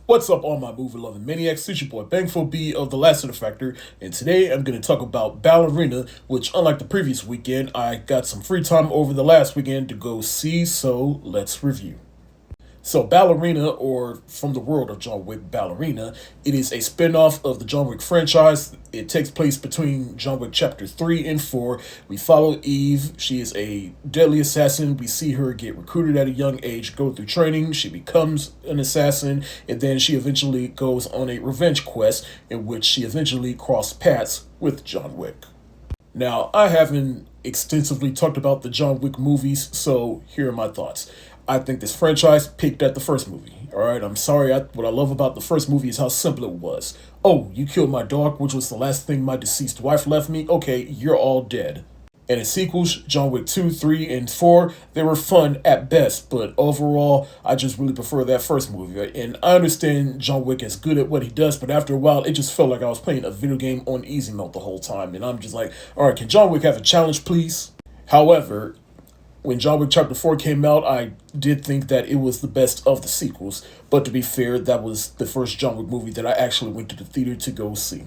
What's up, all my movie-loving maniacs? It's your boy Bangful B of the Lassiter Factor, and today I'm going to talk about Ballerina, which, unlike the previous weekend, I got some free time over the last weekend to go see, so let's review. So, Ballerina, or From the World of John Wick Ballerina, it is a spin-off of the John Wick franchise. It takes place between John Wick Chapter 3 and 4. We follow Eve. She is a deadly assassin. We see her get recruited at a young age, go through training. She becomes an assassin, and then she eventually goes on a revenge quest in which she eventually crosses paths with John Wick. Now, I haven't extensively talked about the John Wick movies, so here are my thoughts. I think this franchise peaked at the first movie. Alright, I'm sorry, what I love about the first movie is how simple it was. Oh, you killed my dog, which was the last thing my deceased wife left me? Okay, you're all dead. And in sequels, John Wick 2, 3, and 4, they were fun at best, but overall, I just really prefer that first movie. And I understand John Wick is good at what he does, but after a while, it just felt like I was playing a video game on easy mode the whole time, and I'm just like, alright, can John Wick have a challenge, please? However, when John Wick Chapter 4 came out, I did think that it was the best of the sequels, but to be fair, that was the first John Wick movie that I actually went to the theater to go see.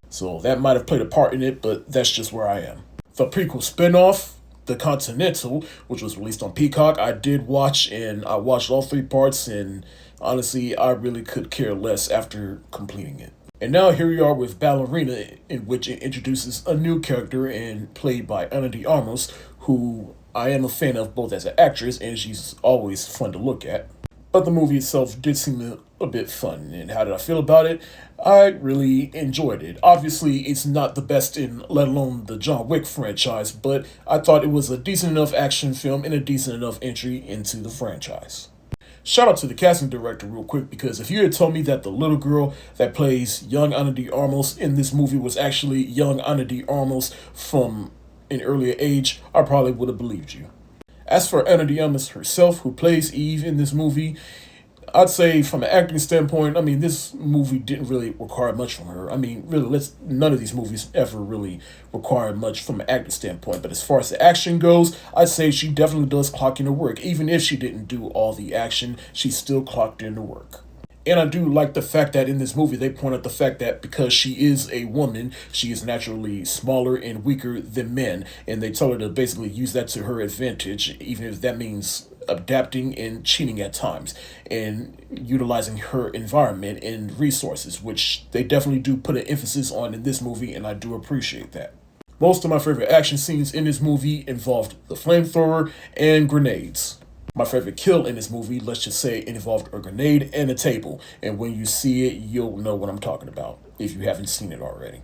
So that might have played a part in it, but that's just where I am. The prequel spinoff, The Continental, which was released on Peacock, I did watch, and I watched all three parts, and honestly, I really could care less after completing it. And now here we are with Ballerina, in which it introduces a new character and played by Ana de Armas, who I am a fan of both as an actress and she's always fun to look at. But the movie itself did seem a bit fun, and how did I feel about it? I really enjoyed it. Obviously, it's not the best in, let alone the John Wick franchise, but I thought it was a decent enough action film and a decent enough entry into the franchise. Shout out to the casting director real quick, because if you had told me that the little girl that plays young Ana de Armas in this movie was actually young Ana de Armas from an earlier age, I probably would have believed you. As for Ana de Armas herself, who plays Eve in this movie, I'd say from an acting standpoint, this movie didn't really require much from her. Really, none of these movies ever really require much from an acting standpoint. But as far as the action goes, I'd say she definitely does clock in her work. Even if she didn't do all the action, she still clocked in her work. And I do like the fact that in this movie they point out the fact that because she is a woman, she is naturally smaller and weaker than men. And they tell her to basically use that to her advantage, even if that means adapting and cheating at times, and utilizing her environment and resources, which they definitely do put an emphasis on in this movie, and I do appreciate that. Most of my favorite action scenes in this movie involved the flamethrower and grenades. My favorite kill in this movie, let's just say, it involved a grenade and a table, and when you see it, you'll know what I'm talking about, if you haven't seen it already.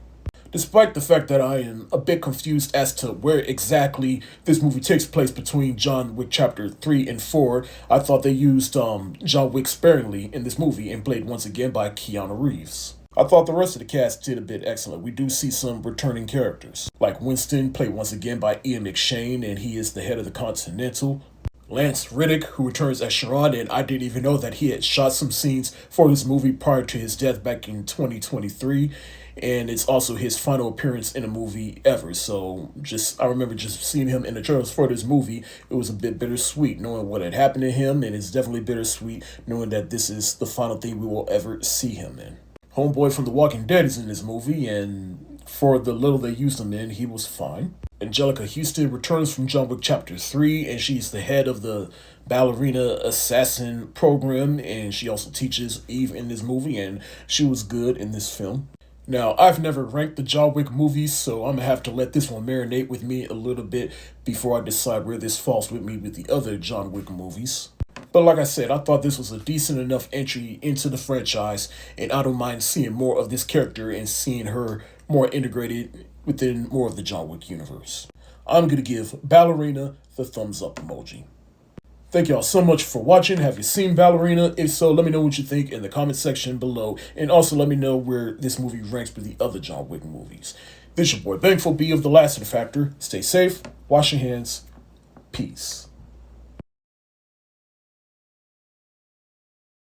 Despite the fact that I am a bit confused as to where exactly this movie takes place between John Wick Chapter 3 and 4, I thought they used John Wick sparingly in this movie, and played once again by Keanu Reeves. I thought the rest of the cast did a bit excellent. We do see some returning characters, like Winston, played once again by Ian McShane, and he is the head of the Continental. Lance Reddick, who returns as Sharon, and I didn't even know that he had shot some scenes for this movie prior to his death back in 2023, and it's also his final appearance in a movie ever, so I remember just seeing him in the trailers for this movie. It was a bit bittersweet knowing what had happened to him, and it's definitely bittersweet knowing that this is the final thing we will ever see him in. Homeboy from The Walking Dead is in this movie, and for the little they used him in, he was fine. Angelica Houston returns from John Wick Chapter 3, and she's the head of the Ballerina Assassin program, and she also teaches Eve in this movie, and she was good in this film. Now, I've never ranked the John Wick movies, so I'm going to have to let this one marinate with me a little bit before I decide where this falls with me with the other John Wick movies. But like I said, I thought this was a decent enough entry into the franchise, and I don't mind seeing more of this character and seeing her more integrated within more of the John Wick universe. I'm going to give Ballerina the thumbs up emoji. Thank y'all so much for watching. Have you seen Ballerina? If so, let me know what you think in the comment section below, and also let me know where this movie ranks with the other John Wick movies. This is your boy Bangful B of the Lassiter Factor. Stay safe, wash your hands, peace.